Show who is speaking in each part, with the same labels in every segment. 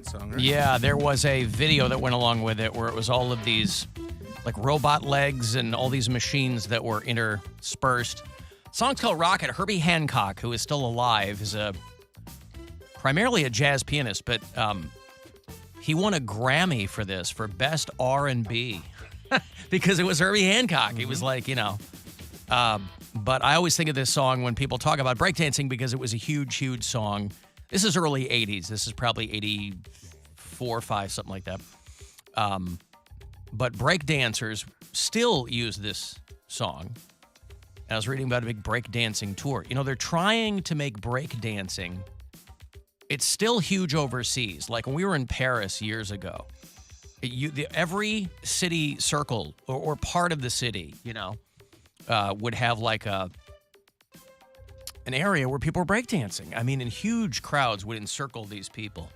Speaker 1: Song, right?
Speaker 2: Yeah, there was a video that went along with it where it was all of these like robot legs and all these machines that were interspersed. The song's called Rocket. Herbie Hancock, who is still alive, is primarily a jazz pianist, but he won a Grammy for this, for Best R&B, because it was Herbie Hancock. He was like, but I always think of this song when people talk about breakdancing because it was a huge, huge song. This is early 80s. This is probably 84, 5, something like that. But breakdancers still use this song. I was reading about a big breakdancing tour. They're trying to make breakdancing. It's still huge overseas. Like when we were in Paris years ago, every city circle or part of the city, would have like an area where people were breakdancing. I mean, and huge crowds would encircle these people.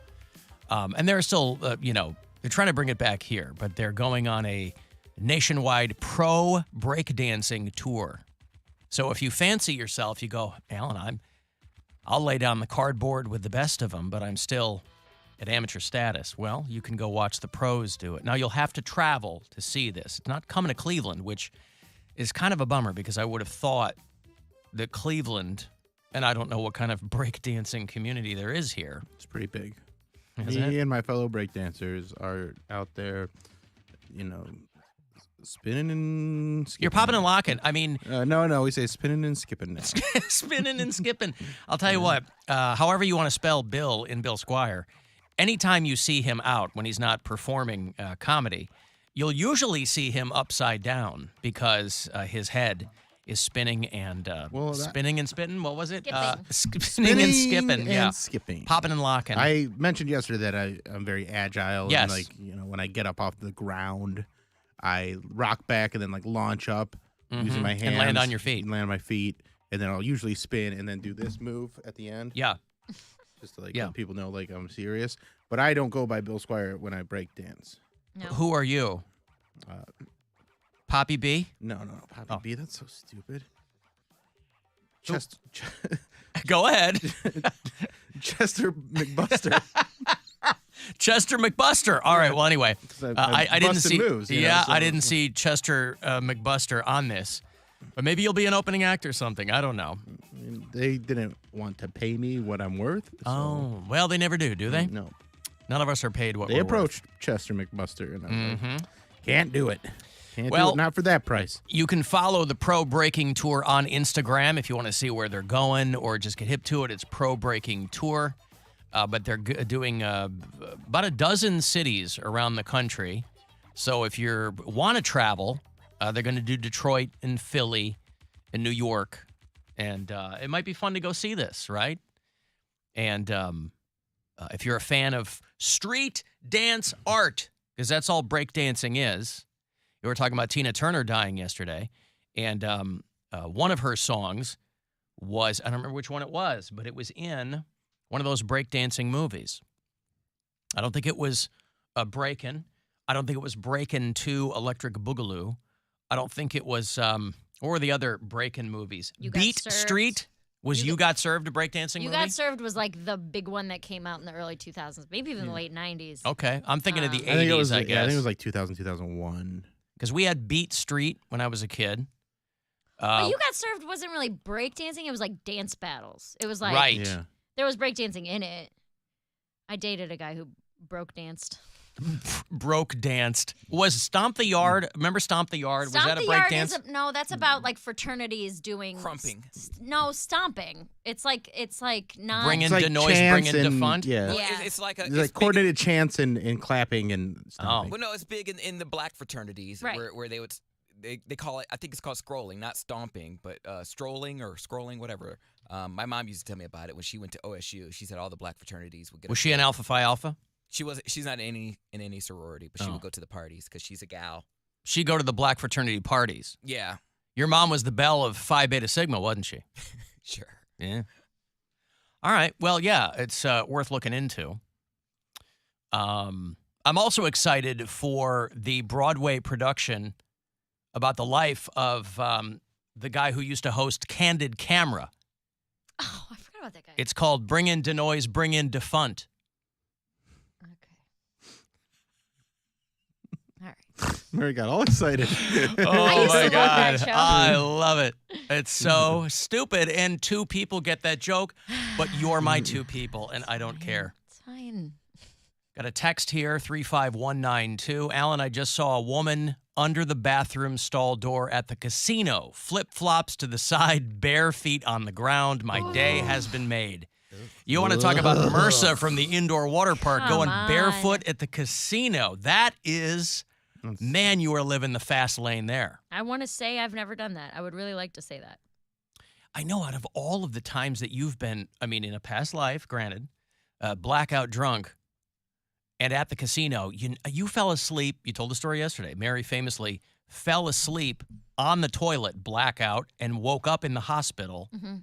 Speaker 2: And they're still, they're trying to bring it back here, but they're going on a nationwide pro breakdancing tour. So if you fancy yourself, you go, Alan, I'll lay down the cardboard with the best of them, but I'm still at amateur status. Well, you can go watch the pros do it. Now, you'll have to travel to see this. It's not coming to Cleveland, which is kind of a bummer because I would have thought that Cleveland, and I don't know what kind of breakdancing community there is here.
Speaker 1: It's pretty big.
Speaker 2: Is
Speaker 1: Me
Speaker 2: it?
Speaker 1: and my fellow breakdancers are out there, spinning and skipping.
Speaker 2: You're popping and locking. I mean,
Speaker 1: no, we say spinning and skipping now.
Speaker 2: spinning and skipping. I'll tell you what, however you want to spell Bill in Bill Squire, anytime you see him out when he's not performing comedy, you'll usually see him upside down because his head is spinning and spinning and spitting. What was it? Spinning and skipping. Yeah,
Speaker 1: skipping.
Speaker 2: Popping and locking.
Speaker 1: I mentioned yesterday that I'm very agile.
Speaker 2: Yes.
Speaker 1: And when I get up off the ground, I rock back and then launch up using my hands
Speaker 2: and land on your feet.
Speaker 1: Land on my feet, and then I'll usually spin and then do this move at the end.
Speaker 2: Yeah.
Speaker 1: Just to let people know I'm serious. But I don't go by Bill Squire when I break dance.
Speaker 3: No.
Speaker 2: Who are you? Poppy B?
Speaker 1: No, Poppy B. That's so stupid.
Speaker 2: Go ahead.
Speaker 1: Chester McBuster.
Speaker 2: Chester McBuster. All right. Well, anyway, I didn't see.
Speaker 1: Moves,
Speaker 2: I didn't see Chester McBuster on this, but maybe you'll be an opening act or something. I don't know.
Speaker 1: They didn't want to pay me what I'm worth. So.
Speaker 2: Oh, well, they never do they?
Speaker 1: No.
Speaker 2: None of us are paid what
Speaker 1: they
Speaker 2: we're
Speaker 1: approached
Speaker 2: worth.
Speaker 1: Chester McBuster, and I'm like, can't do it. Can't do
Speaker 2: Well,
Speaker 1: it. Not for that price.
Speaker 2: You can follow the Pro Breaking Tour on Instagram if you want to see where they're going or just get hip to it. It's Pro Breaking Tour. But they're doing about a dozen cities around the country. So if you want to travel, they're going to do Detroit and Philly and New York. And it might be fun to go see this, right? And if you're a fan of street dance art, because that's all breakdancing is. You were talking about Tina Turner dying yesterday. And one of her songs was, I don't remember which one it was, but it was in one of those breakdancing movies. I don't think it was Breakin'. I don't think it was Breakin' 2 Electric Boogaloo. I don't think it was, what were the other Breakin' movies? Beat Street? Was You Got Served a breakdancing movie?
Speaker 3: You Got Served was like the big one that came out in the early 2000s, maybe even the late 90s.
Speaker 2: Okay. I'm thinking of the 80s,
Speaker 1: I think it was,
Speaker 2: I guess.
Speaker 1: I think it was like 2000, 2001.
Speaker 2: Because we had Beat Street when I was a kid.
Speaker 3: But You Got Served wasn't really breakdancing. It was like dance battles. It was like...
Speaker 2: Right.
Speaker 1: Yeah.
Speaker 3: There was breakdancing in it. I dated a guy who broke danced.
Speaker 2: Broke danced. Was Stomp the Yard? Remember Stomp the Yard?
Speaker 3: Stomp
Speaker 2: was that a
Speaker 3: the Yard
Speaker 2: breakdance?
Speaker 3: no, that's about like fraternities doing
Speaker 4: Crumping.
Speaker 3: No, stomping. It's like not
Speaker 2: Bring in
Speaker 1: It's like
Speaker 2: the noise, bring in
Speaker 1: chants
Speaker 2: the
Speaker 1: and-
Speaker 2: fun.
Speaker 1: Yeah.
Speaker 4: Well,
Speaker 3: Yeah.
Speaker 4: it's like a
Speaker 1: It's like coordinated chants and clapping and stomping.
Speaker 4: Well, no, it's big in the black fraternities
Speaker 3: Right.
Speaker 4: where they would they call it. I think it's called scrolling, not stomping, but strolling or scrolling, whatever. My mom used to tell me about it when she went to OSU. She said all the black fraternities would get.
Speaker 2: Was she an Alpha Phi Alpha?
Speaker 4: She's not in any sorority, but she would go to the parties because she's a gal.
Speaker 2: She'd go to the black fraternity parties.
Speaker 4: Yeah,
Speaker 2: Your mom was the belle of Phi Beta Sigma, wasn't she?
Speaker 4: sure.
Speaker 2: Yeah. All right. Well, yeah, it's worth looking into. I'm also excited for the Broadway production about the life of the guy who used to host Candid Camera.
Speaker 3: Oh, I forgot about that guy.
Speaker 2: It's called Bring in Denoise, Bring in Defunt.
Speaker 1: Mary got all excited.
Speaker 2: Oh
Speaker 3: used to
Speaker 2: my
Speaker 3: love
Speaker 2: God.
Speaker 3: that show.
Speaker 2: I love it. It's so stupid. And 2 people get that joke, but you're my 2 people, and I don't care.
Speaker 3: It's fine.
Speaker 2: Got a text here, 35192. Alan, I just saw a woman under the bathroom stall door at the casino. Flip-flops to the side, bare feet on the ground. My day has been made. You want to talk about MRSA from the indoor water park
Speaker 3: Come
Speaker 2: going
Speaker 3: on.
Speaker 2: barefoot at the casino. That is, man, you are living the fast lane there.
Speaker 3: I want to say I've never done that. I would really like to say that.
Speaker 2: I know out of all of the times that you've been, I mean, in a past life, granted, blackout drunk, and at the casino, you fell asleep. You told the story yesterday. Mary famously fell asleep on the toilet, blackout, and woke up in the hospital.
Speaker 3: Mm-hmm.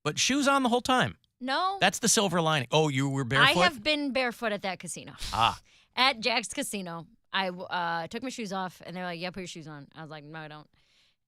Speaker 2: But shoes on the whole time.
Speaker 3: No.
Speaker 2: That's the silver lining. Oh, you were barefoot?
Speaker 3: I have been barefoot at that casino.
Speaker 2: Ah.
Speaker 3: At Jack's Casino. I took my shoes off, and they're like, yeah, put your shoes on. I was like, no, I don't.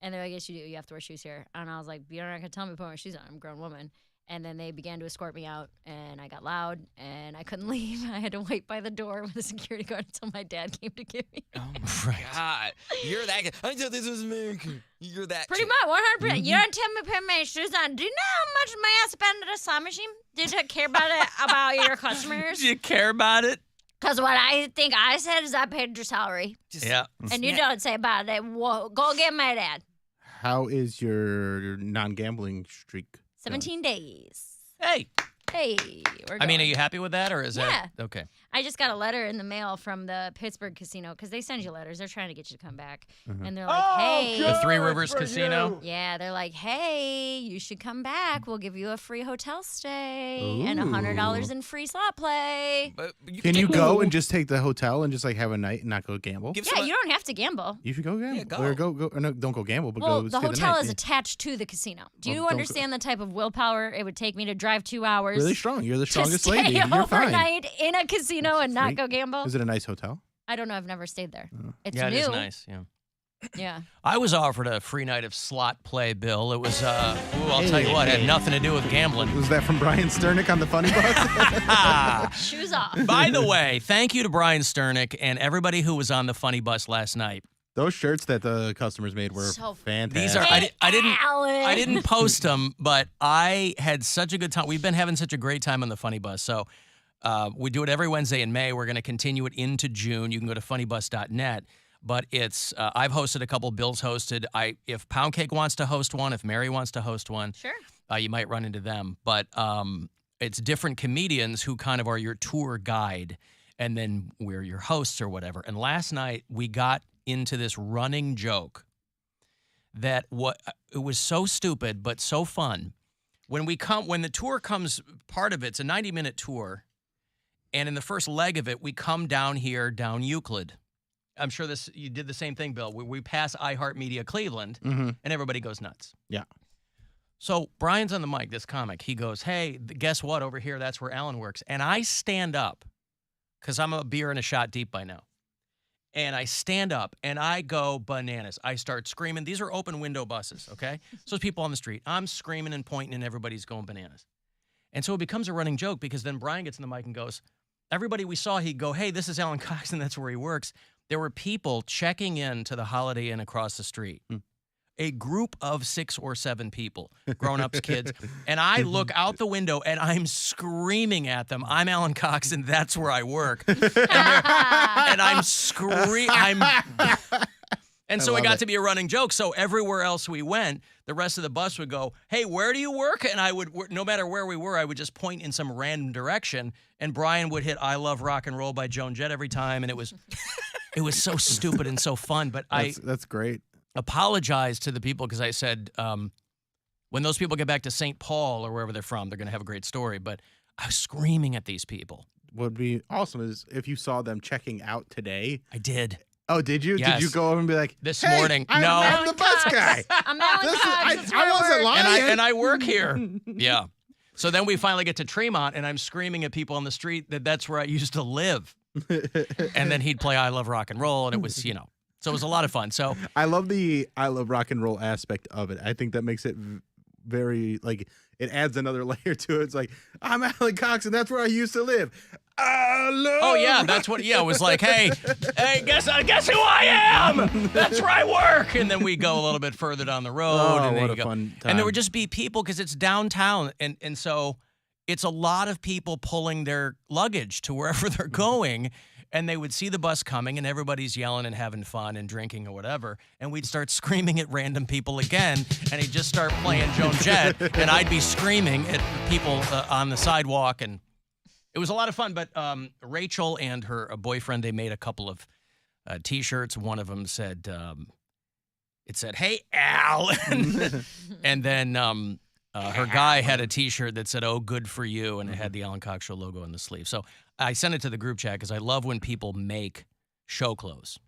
Speaker 3: And they're like, yes, you do. You have to wear shoes here. And I was like, you're not going to tell me to put my shoes on. I'm a grown woman. And then they began to escort me out, and I got loud, and I couldn't leave. I had to wait by the door with a security guard until my dad came to get me.
Speaker 4: Oh my God. You're that guy. I thought this was America. You're that
Speaker 3: Pretty
Speaker 4: chick.
Speaker 3: much, 100%. You don't tell me to put my shoes on. Do you know how much money I spend at a slot machine? Do you care about it, about your customers?
Speaker 2: Do you care about it?
Speaker 3: Because what I think I said is I paid your salary.
Speaker 4: Just
Speaker 2: Yeah.
Speaker 3: And you don't say about it. Whoa, go get my dad.
Speaker 1: How is your non-gambling streak?
Speaker 3: 17 days.
Speaker 2: Hey.
Speaker 3: Hey, we're
Speaker 2: I mean, are
Speaker 3: going.
Speaker 2: you happy with that, or is
Speaker 3: Yeah.
Speaker 2: that okay?
Speaker 3: I just got a letter in the mail from the Pittsburgh casino because they send you letters. They're trying to get you to come back. And they're like, hey.
Speaker 2: The Three Rivers Casino.
Speaker 3: Yeah, they're like, hey, you should come back. We'll give you a free hotel stay and $100 in free slot play.
Speaker 4: But
Speaker 1: Can you go and just take the hotel and just like have a night and not go gamble?
Speaker 4: give
Speaker 3: Yeah,
Speaker 4: some-
Speaker 3: you don't have to gamble.
Speaker 1: You should go gamble.
Speaker 4: Yeah, go.
Speaker 1: Or go. Or no, don't go gamble, but
Speaker 3: Well,
Speaker 1: go
Speaker 3: the
Speaker 1: stay
Speaker 3: hotel
Speaker 1: night.
Speaker 3: is attached to the casino. Do
Speaker 1: Well,
Speaker 3: you
Speaker 1: don't go-
Speaker 3: understand the type of willpower it would take me to drive 2 hours
Speaker 1: Really strong. You're the
Speaker 3: to
Speaker 1: strongest
Speaker 3: stay
Speaker 1: lady. You're fine.
Speaker 3: overnight in a casino and not
Speaker 1: Sweet.
Speaker 3: go gamble?
Speaker 1: Is it a nice hotel?
Speaker 3: I don't know. I've never stayed there. It's
Speaker 2: Yeah,
Speaker 3: new.
Speaker 2: it is nice. Yeah.
Speaker 3: Yeah.
Speaker 2: I was offered a free night of slot play, Bill. It was, I'll tell you what, it had nothing to do with gambling.
Speaker 1: Was that from Brian Sternick on the Funny Bus?
Speaker 3: Shoes off.
Speaker 2: By the way, thank you to Brian Sternick and everybody who was on the Funny Bus last night.
Speaker 1: Those shirts that the customers made were
Speaker 3: So-
Speaker 1: fantastic.
Speaker 2: These are
Speaker 3: Alan.
Speaker 2: I didn't post them, but I had such a good time. We've been having such a great time on the Funny Bus. So we do it every Wednesday in May. We're going to continue it into June. You can go to funnybus.net. But it's I've hosted a couple. Bill's hosted. If Poundcake wants to host one, if Mary wants to host one,
Speaker 3: Sure.
Speaker 2: you might run into them. But it's different comedians who kind of are your tour guide, and then we're your hosts or whatever. And last night we got into this running joke that it was so stupid but so fun. When the tour comes, part of it's a 90-minute tour, and in the first leg of it, we come down Euclid. I'm sure you did the same thing, Bill. We pass iHeartMedia Cleveland, and everybody goes nuts.
Speaker 1: Yeah.
Speaker 2: So Brian's on the mic, this comic. He goes, hey, guess what? Over here, that's where Alan works. And I stand up, because I'm a beer and a shot deep by now. And I stand up, and I go bananas. I start screaming. These are open window buses, okay? So there's people on the street. I'm screaming and pointing, and everybody's going bananas. And so it becomes a running joke, because then Brian gets in the mic and goes, everybody we saw, he'd go, hey, this is Alan Cox, and that's where he works. There were people checking in to the Holiday Inn across the street. A group of 6 or 7 people, grown-ups, kids. And I look out the window, and I'm screaming at them, I'm Alan Cox, and that's where I work. And I'm screaming. And so it got to be a running joke. So everywhere else we went, the rest of the bus would go, hey, where do you work? And I would, no matter where we were, I would just point in some random direction. And Brian would hit I Love Rock and Roll by Joan Jett every time. And it was so stupid and so fun. But
Speaker 1: That's great.
Speaker 2: apologized to the people because I said, when those people get back to St. Paul or wherever they're from, they're going to have a great story. But I was screaming at these people.
Speaker 1: What would be awesome is if you saw them checking out today.
Speaker 2: I did.
Speaker 1: Oh, did you?
Speaker 2: Yes.
Speaker 1: Did you go over and be like,
Speaker 2: This
Speaker 1: hey,
Speaker 2: morning,
Speaker 1: I'm
Speaker 2: no.
Speaker 1: the bus guy.
Speaker 3: I'm Alan
Speaker 1: This is-
Speaker 3: Cox. That's
Speaker 1: I
Speaker 3: where
Speaker 1: wasn't
Speaker 3: work.
Speaker 1: lying.
Speaker 2: And I work here. Yeah. So then we finally get to Tremont, and I'm screaming at people on the street that's where I used to live. And then he'd play I Love Rock and Roll, and it was, so it was a lot of fun. So
Speaker 1: I love the I love rock and roll aspect of it. I think that makes it very like it adds another layer to it. It's like I'm Alan Cox, and that's where I used to live.
Speaker 2: Oh yeah, that's what. Yeah, it was like, hey, guess who I am? That's where I work. And then we go a little bit further down the road.
Speaker 1: Oh,
Speaker 2: and then
Speaker 1: what
Speaker 2: you
Speaker 1: a
Speaker 2: go.
Speaker 1: fun time.
Speaker 2: And there would just be people because it's downtown, and so it's a lot of people pulling their luggage to wherever they're going. And they would see the bus coming, and everybody's yelling and having fun and drinking or whatever. And we'd start screaming at random people again, and he'd just start playing Joan Jett, and I'd be screaming at people on the sidewalk, and it was a lot of fun. But Rachel and her boyfriend, they made a couple of T-shirts. One of them said, it said, "Hey, Alan," and then her guy had a T-shirt that said, "Oh, good for you," and it had the Alan Cox Show logo on the sleeve. So I sent it to the group chat because I love when people make show clothes.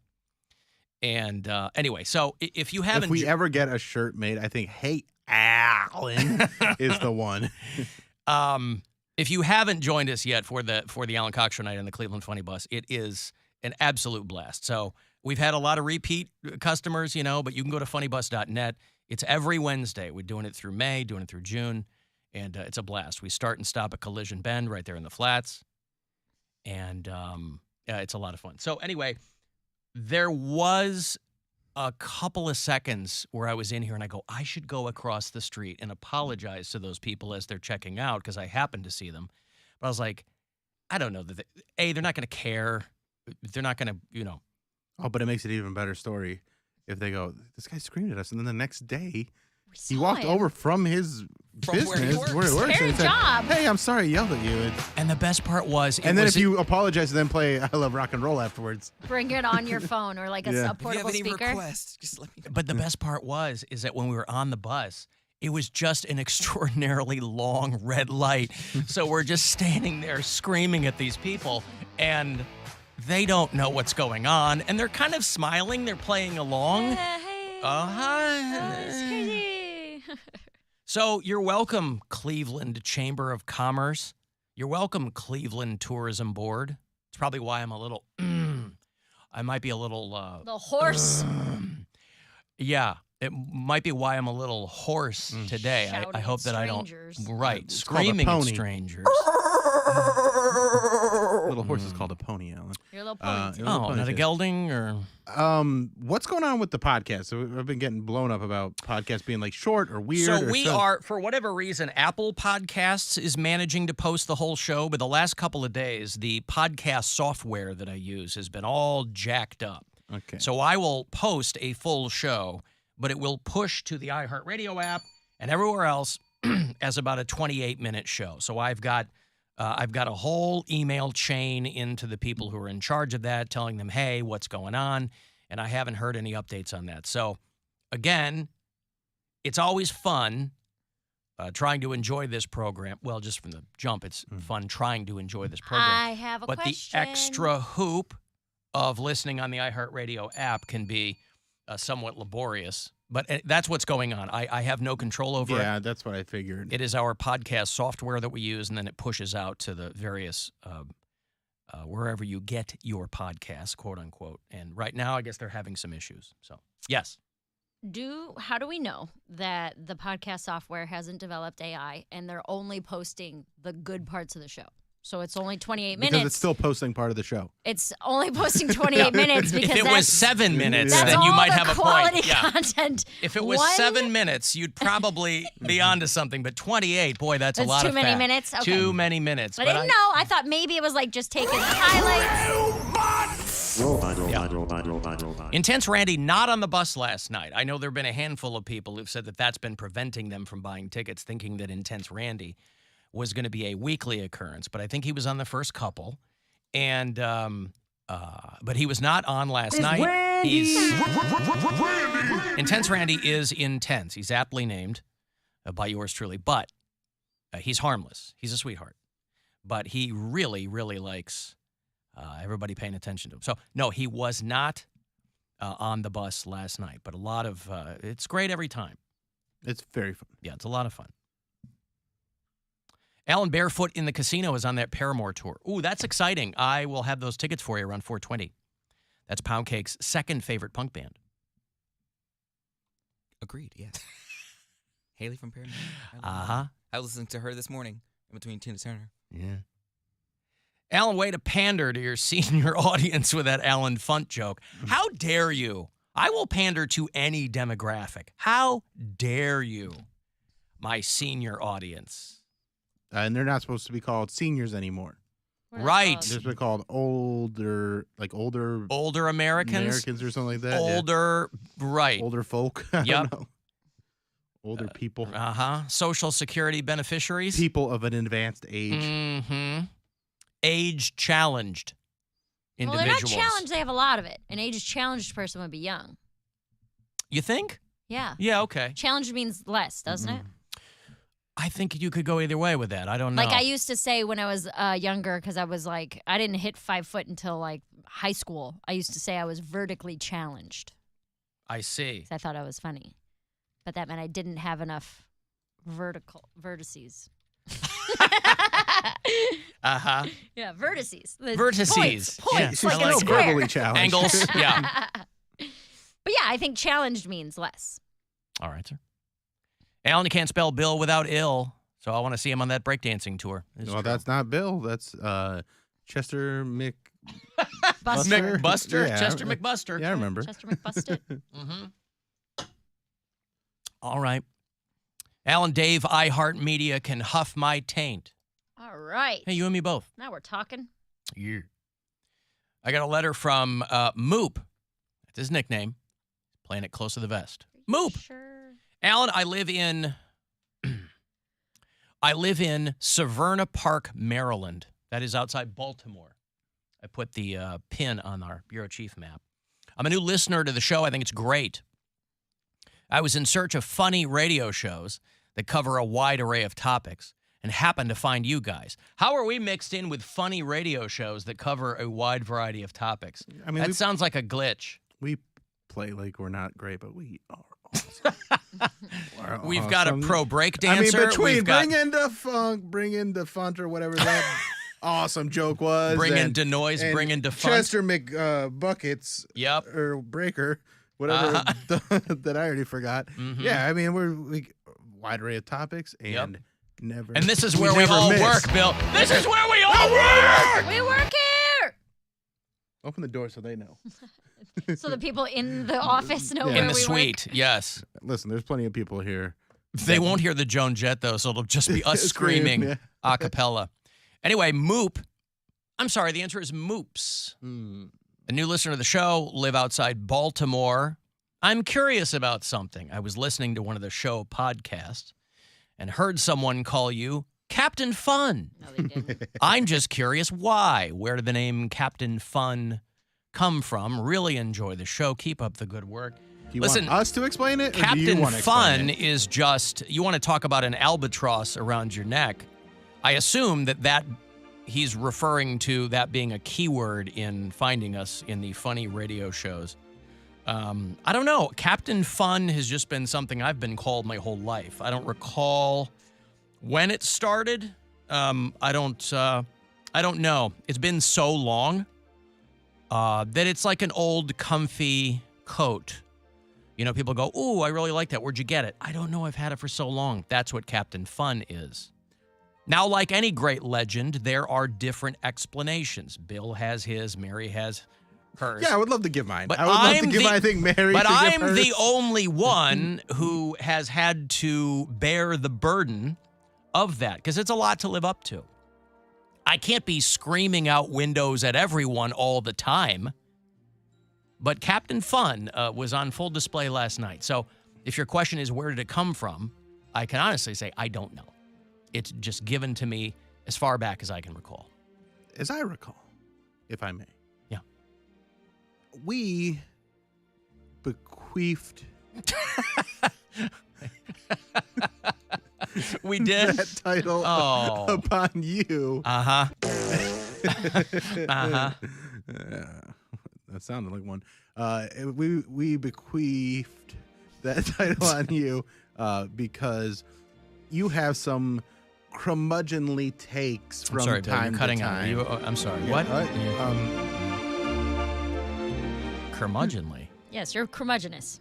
Speaker 2: And anyway, so if you haven't...
Speaker 1: If we ever get a shirt made, I think, "Hey, Alan," is the one.
Speaker 2: If you haven't joined us yet for the Alan Cox Show night on the Cleveland Funny Bus, it is an absolute blast. So we've had a lot of repeat customers, but you can go to funnybus.net. It's every Wednesday. We're doing it through May, doing it through June, and it's a blast. We start and stop at Collision Bend right there in the flats, and it's a lot of fun. So anyway, there was a couple of seconds where I was in here and I go, I should go across the street and apologize to those people as they're checking out because I happened to see them. But I was like, I don't know. They're not going to care. They're not going to,
Speaker 1: Oh, but it makes it an even better story if they go, "This guy screamed at us," and then the next day he
Speaker 3: saw
Speaker 1: walked
Speaker 3: him.
Speaker 1: over from his
Speaker 4: From where he
Speaker 1: business
Speaker 4: works.
Speaker 1: and
Speaker 3: Fair
Speaker 1: he said,
Speaker 3: job.
Speaker 1: "Hey, I'm sorry I yelled at you."
Speaker 2: And the best part was,
Speaker 1: And then if you apologize and then play "I Love Rock and Roll" afterwards.
Speaker 3: Bring it on your phone or like a,
Speaker 1: Yeah.
Speaker 3: a
Speaker 4: If you have
Speaker 3: portable
Speaker 4: any
Speaker 3: speaker.
Speaker 4: requests, just let me know.
Speaker 2: But the best part is that when we were on the bus, it was just an extraordinarily long red light. So we're just standing there screaming at these people, and they don't know what's going on, and they're kind of smiling. They're playing along.
Speaker 3: Hey,
Speaker 2: Hi.
Speaker 3: it's crazy.
Speaker 2: So you're welcome, Cleveland Chamber of Commerce. You're welcome, Cleveland Tourism Board. It's probably why I'm a little, I might be a little,
Speaker 3: The horse.
Speaker 2: yeah, it might be why I'm a little hoarse today. I
Speaker 3: Shouting
Speaker 2: hope
Speaker 3: at
Speaker 2: that I don't,
Speaker 3: strangers.
Speaker 2: right,
Speaker 1: It's called a
Speaker 2: screaming at
Speaker 1: pony.
Speaker 2: strangers.
Speaker 1: Little horse is called a pony, Alan.
Speaker 3: Your little pony.
Speaker 1: Your little
Speaker 2: Oh, not a
Speaker 1: ponytail.
Speaker 2: gelding or...
Speaker 1: What's going on with the podcast? So I've been getting blown up about podcasts being like short or weird.
Speaker 2: So
Speaker 1: or
Speaker 2: we are, for whatever reason, Apple Podcasts is managing to post the whole show, but the last couple of days, the podcast software that I use has been all jacked up.
Speaker 1: Okay.
Speaker 2: So I will post a full show, but it will push to the iHeartRadio app and everywhere else as about a 28-minute show. So I've got a whole email chain into the people who are in charge of that, telling them, hey, what's going on? And I haven't heard any updates on that. So again, it's always fun trying to enjoy this program. Well, just from the jump, it's fun trying to enjoy this program.
Speaker 3: I have a
Speaker 2: But
Speaker 3: question.
Speaker 2: the extra hoop of listening on the iHeartRadio app can be somewhat laborious. But that's what's going on. I have no control over it.
Speaker 1: Yeah, that's what I figured.
Speaker 2: It is our podcast software that we use, and then it pushes out to the various wherever you get your podcasts, quote unquote. And right now, I guess they're having some issues. So, yes.
Speaker 3: How do we know that the podcast software hasn't developed AI and they're only posting the good parts of the show? So it's only 28 minutes.
Speaker 1: Because it's still posting part of the show.
Speaker 3: It's only posting 28 minutes because
Speaker 2: If it was 7 minutes,
Speaker 1: That's
Speaker 2: then you
Speaker 3: all
Speaker 2: might
Speaker 3: the
Speaker 2: have a
Speaker 3: quality
Speaker 2: point. Yeah.
Speaker 3: content.
Speaker 2: If it was 7 minutes, you'd probably be onto something. But 28, boy, that's a
Speaker 3: That's
Speaker 2: lot
Speaker 3: too
Speaker 2: of
Speaker 3: many
Speaker 2: fat.
Speaker 3: minutes? Okay.
Speaker 2: Too many minutes.
Speaker 3: I didn't know. I thought maybe it was like just taking the highlights.
Speaker 2: Intense Randy not on the bus last night. I know there have been a handful of people who've said that that's been preventing them from buying tickets, thinking that Intense Randy was going to be a weekly occurrence. But I think he was on the first couple, and but he was not on last night. Intense Randy is intense. He's aptly named by yours truly, but he's harmless. He's a sweetheart, but he really, really likes everybody paying attention to him. So, no, he was not on the bus last night, but a lot of, it's great every time.
Speaker 1: It's very fun.
Speaker 2: Yeah, it's a lot of fun. Alan Barefoot in the Casino is on that Paramore tour. Ooh, that's exciting. I will have those tickets for you around 4:20. That's Poundcake's second favorite punk band.
Speaker 4: Agreed, yes. Haley from Paramount.
Speaker 2: Uh-huh.
Speaker 4: I was listening to her this morning in between Tina Turner.
Speaker 2: Yeah. Alan, way to pander to your senior audience with that Alan Funt joke. How dare you? I will pander to any demographic. How dare you, my senior audience?
Speaker 1: And they're not supposed to be called seniors anymore.
Speaker 3: What are they
Speaker 2: Right.
Speaker 3: called?
Speaker 1: They're supposed to be called older
Speaker 2: Americans?
Speaker 1: or something like that.
Speaker 2: Older, right.
Speaker 1: Older folk. I
Speaker 2: Yep.
Speaker 1: don't know. Older people.
Speaker 2: Uh-huh. Social Security beneficiaries?
Speaker 1: People of an advanced age.
Speaker 2: Mm-hmm. Age-challenged
Speaker 3: Well,
Speaker 2: individuals.
Speaker 3: they're not challenged. They have a lot of it. An age-challenged person would be young.
Speaker 2: You think?
Speaker 3: Yeah.
Speaker 2: Yeah, okay.
Speaker 3: Challenged means less, doesn't it?
Speaker 2: I think you could go either way with that. I don't know.
Speaker 3: Like I used to say when I was younger, because I was like, I didn't hit 5 foot until like high school. I used to say I was vertically challenged.
Speaker 2: I see.
Speaker 3: 'Cause I thought I was funny. But that meant I didn't have enough vertices.
Speaker 2: Uh-huh.
Speaker 3: Yeah, vertices. The
Speaker 2: Vertices.
Speaker 3: Points,
Speaker 2: Yeah.
Speaker 3: points
Speaker 1: She's
Speaker 3: like
Speaker 1: still
Speaker 3: a square.
Speaker 1: verbally challenged.
Speaker 2: Angles. Yeah.
Speaker 3: But yeah, I think challenged means less.
Speaker 2: All right, sir. Alan, you can't spell Bill without ill, so I want to see him on that breakdancing tour. It's
Speaker 1: Well,
Speaker 2: true.
Speaker 1: that's not Bill. That's Chester
Speaker 3: Buster.
Speaker 2: McBuster.
Speaker 1: Yeah.
Speaker 2: Chester McBuster.
Speaker 1: Yeah, I remember.
Speaker 3: Chester McBusted.
Speaker 2: Mm-hmm. All right. Alan, Dave, iHeartMedia can huff my taint.
Speaker 3: All right.
Speaker 2: Hey, you and me both.
Speaker 3: Now we're talking.
Speaker 2: Yeah. I got a letter from Moop. That's his nickname. Playing it close to the vest. Moop.
Speaker 3: Sure.
Speaker 2: Alan, I live in Severna Park, Maryland. That is outside Baltimore. I put the pin on our bureau chief map. I'm a new listener to the show. I think it's great. I was in search of funny radio shows that cover a wide array of topics and happened to find you guys. How are we mixed in with funny radio shows that cover a wide variety of topics?
Speaker 1: I mean,
Speaker 2: That sounds like a glitch.
Speaker 1: we play like we're not great, but we are awesome. We're
Speaker 2: We've got a
Speaker 1: awesome.
Speaker 2: pro break
Speaker 1: I mean,
Speaker 2: dancer.
Speaker 1: between
Speaker 2: We've got
Speaker 1: bring in the funk, bring in the funt or whatever that awesome joke was.
Speaker 2: bring in
Speaker 1: and-
Speaker 2: denoise,
Speaker 1: and
Speaker 2: bring in defunct.
Speaker 1: Chester Buckets
Speaker 2: Yep.
Speaker 1: or Breaker, whatever that I already forgot.
Speaker 2: Mhm.
Speaker 1: Yeah, I mean we wide array of topics and
Speaker 2: Yep.
Speaker 1: never.
Speaker 2: And this is where we
Speaker 1: never
Speaker 2: all
Speaker 1: miss.
Speaker 2: work, Bill. This is where we all work!
Speaker 3: We work here.
Speaker 1: Open the door so they know.
Speaker 3: So the people in the office know
Speaker 1: Yeah.
Speaker 3: where
Speaker 2: In the
Speaker 3: we
Speaker 2: suite, yes.
Speaker 1: Listen, there's plenty of people here.
Speaker 2: They won't hear the Joan Jett, though, so it'll just be us screaming
Speaker 1: Yeah.
Speaker 2: a cappella. Anyway, Moop. I'm sorry, the answer is Moops. A new listener to the show, live outside Baltimore. I'm curious about something. I was listening to one of the show podcasts and heard someone call you Captain Fun.
Speaker 3: No, they didn't.
Speaker 2: I'm just curious why. Where did the name Captain Fun come from? Really enjoy the show. Keep up the good work.
Speaker 1: Do you
Speaker 2: Listen,
Speaker 1: want us to explain it? Or do you
Speaker 2: Captain
Speaker 1: want to explain
Speaker 2: Fun
Speaker 1: it?
Speaker 2: is just, you want to talk about an albatross around your neck. I assume that he's referring to that being a keyword in finding us in the funny radio shows. I don't know. Captain Fun has just been something I've been called my whole life. I don't recall when it started. I don't know. It's been so long that it's like an old comfy coat. You know, people go, "Ooh, I really like that. Where'd you get it?" I don't know. I've had it for so long. That's what Captain Fun is. Now, like any great legend, there are different explanations. Bill has his, Mary has hers.
Speaker 1: Yeah, I would love to give mine.
Speaker 2: But
Speaker 1: I would love to
Speaker 2: I'm
Speaker 1: give
Speaker 2: the-
Speaker 1: I think Mary.
Speaker 2: But
Speaker 1: should give
Speaker 2: I'm
Speaker 1: hers.
Speaker 2: the only one who has had to bear the burden of that because it's a lot to live up to. I can't be screaming out windows at everyone all the time. But Captain Fun was on full display last night. So if your question is where did it come from, I can honestly say I don't know. It's just given to me as far back as I can recall.
Speaker 1: As I recall, if I may.
Speaker 2: Yeah.
Speaker 1: We bequeathed
Speaker 2: We did?
Speaker 1: that title
Speaker 2: Oh.
Speaker 1: upon you.
Speaker 2: Uh-huh. Uh-huh.
Speaker 1: That sounded like one. We bequeathed that title on you because you have some curmudgeonly takes from
Speaker 2: I'm sorry, Bill,
Speaker 1: time
Speaker 2: you're cutting
Speaker 1: to
Speaker 2: out.
Speaker 1: time.
Speaker 2: I'm sorry.
Speaker 1: Yeah,
Speaker 2: What?
Speaker 1: yeah,
Speaker 2: Curmudgeonly.
Speaker 3: Yes, you're curmudgeonous.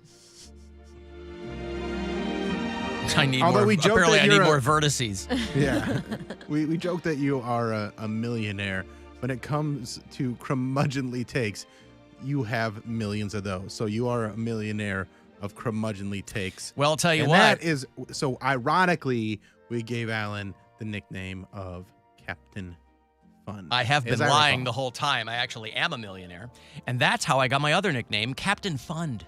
Speaker 2: I need
Speaker 1: Although
Speaker 2: more.
Speaker 1: we joke
Speaker 2: Apparently,
Speaker 1: that
Speaker 2: I need
Speaker 1: you're
Speaker 2: more vertices.
Speaker 1: Yeah. we joke that you are a millionaire. When it comes to curmudgeonly takes, you have millions of those. So you are a millionaire of curmudgeonly takes.
Speaker 2: Well, I'll tell you
Speaker 1: And
Speaker 2: what.
Speaker 1: that is so ironically, we gave Alan the nickname of Captain Fun.
Speaker 2: I have been
Speaker 1: as I
Speaker 2: lying
Speaker 1: recall.
Speaker 2: the whole time. I actually am a millionaire. And that's how I got my other nickname, Captain Fund.